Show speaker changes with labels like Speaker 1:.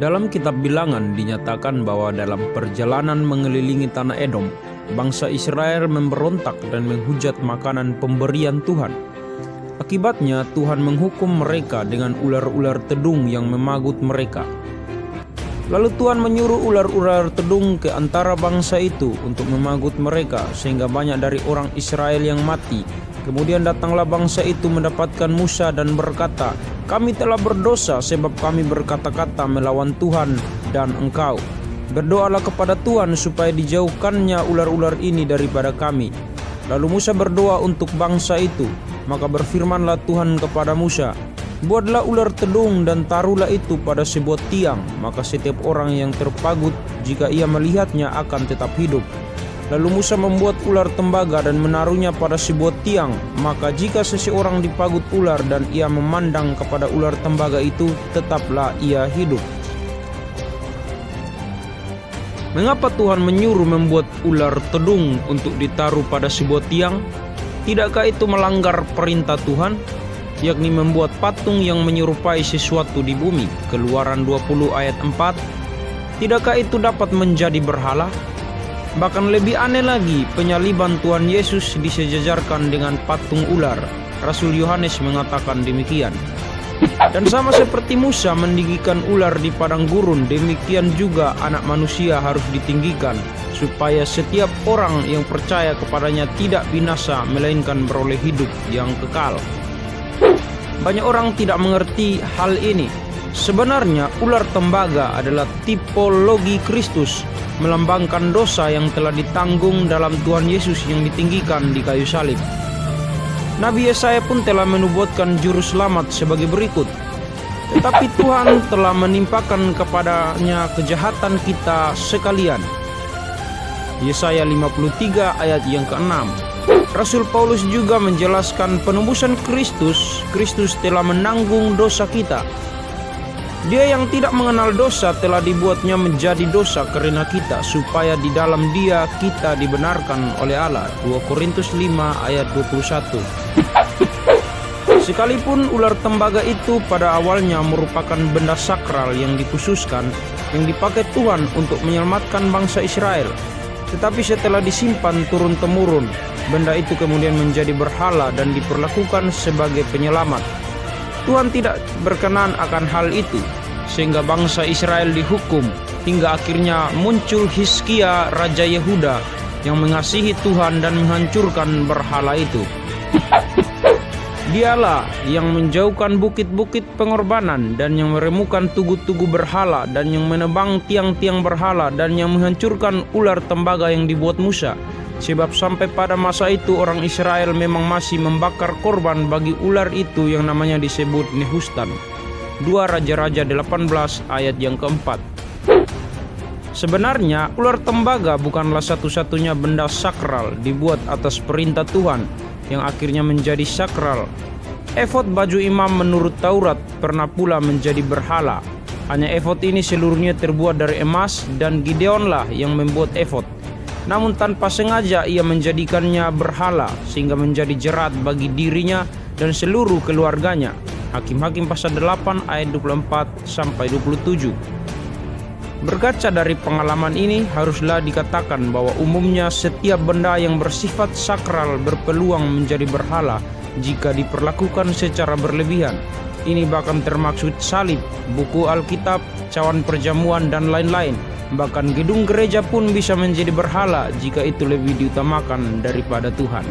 Speaker 1: Dalam kitab Bilangan dinyatakan bahwa dalam perjalanan mengelilingi tanah Edom, bangsa Israel memberontak dan menghujat makanan pemberian Tuhan. Akibatnya Tuhan menghukum mereka dengan ular-ular tedung yang memagut mereka. Lalu Tuhan menyuruh ular-ular tedung ke antara bangsa itu untuk memagut mereka, sehingga banyak dari orang Israel yang mati. Kemudian datanglah bangsa itu mendapatkan Musa dan berkata, "Kami telah berdosa sebab kami berkata-kata melawan Tuhan dan engkau. Berdoalah kepada Tuhan supaya dijauhkannya ular-ular ini daripada kami." Lalu Musa berdoa untuk bangsa itu. Maka berfirmanlah Tuhan kepada Musa, "Buatlah ular tedung dan taruhlah itu pada sebuah tiang, maka setiap orang yang terpagut jika ia melihatnya akan tetap hidup." Lalu Musa membuat ular tembaga dan menaruhnya pada sebuah tiang, maka jika seseorang dipagut ular dan ia memandang kepada ular tembaga itu, tetaplah ia hidup. Mengapa Tuhan menyuruh membuat ular tedung untuk ditaruh pada sebuah tiang? Tidakkah itu melanggar perintah Tuhan, yakni membuat patung yang menyerupai sesuatu di bumi? Keluaran 20 ayat 4. Tidakkah itu dapat menjadi berhala? Bahkan lebih aneh lagi, penyaliban Tuhan Yesus disejajarkan dengan patung ular. Rasul Yohanes mengatakan demikian. Dan sama seperti Musa meninggikan ular di padang gurun, demikian juga anak manusia harus ditinggikan, supaya setiap orang yang percaya kepadanya tidak binasa, melainkan beroleh hidup yang kekal. Banyak orang tidak mengerti hal ini. Sebenarnya ular tembaga adalah tipologi Kristus, melambangkan dosa yang telah ditanggung dalam Tuhan Yesus yang ditinggikan di kayu salib. Nabi Yesaya pun telah menubuatkan juru selamat sebagai berikut. Tetapi Tuhan telah menimpakan kepadanya kejahatan kita sekalian. Yesaya 53 ayat yang ke-6. Rasul Paulus juga menjelaskan penebusan Kristus telah menanggung dosa kita. Dia yang tidak mengenal dosa telah dibuatnya menjadi dosa karena kita, supaya di dalam Dia kita dibenarkan oleh Allah. 2 Korintus 5 ayat 21. Sekalipun ular tembaga itu pada awalnya merupakan benda sakral yang dikhususkan, yang dipakai Tuhan untuk menyelamatkan bangsa Israel, tetapi setelah disimpan turun-temurun, benda itu kemudian menjadi berhala dan diperlakukan sebagai penyelamat. Tuhan tidak berkenan akan hal itu, sehingga bangsa Israel dihukum, hingga akhirnya muncul Hizkia, Raja Yehuda, yang mengasihi Tuhan dan menghancurkan berhala itu. Dialah yang menjauhkan bukit-bukit pengorbanan, dan yang meremukan tugu-tugu berhala, dan yang menebang tiang-tiang berhala, dan yang menghancurkan ular tembaga yang dibuat Musa. Sebab sampai pada masa itu orang Israel memang masih membakar korban bagi ular itu yang namanya disebut Nehustan. 2 Raja-Raja 18 ayat yang keempat. Sebenarnya ular tembaga bukanlah satu-satunya benda sakral dibuat atas perintah Tuhan yang akhirnya menjadi sakral. Efod baju imam menurut Taurat pernah pula menjadi berhala. Hanya efod ini seluruhnya terbuat dari emas, dan Gideonlah yang membuat efod. Namun tanpa sengaja ia menjadikannya berhala, sehingga menjadi jerat bagi dirinya dan seluruh keluarganya. Hakim-Hakim pasal 8 ayat 24-27. Berkaca dari pengalaman ini, haruslah dikatakan bahwa umumnya setiap benda yang bersifat sakral berpeluang menjadi berhala jika diperlakukan secara berlebihan. Ini bahkan termaksud salib, buku Alkitab, cawan perjamuan, dan lain-lain. Bahkan gedung gereja pun bisa menjadi berhala jika itu lebih diutamakan daripada Tuhan.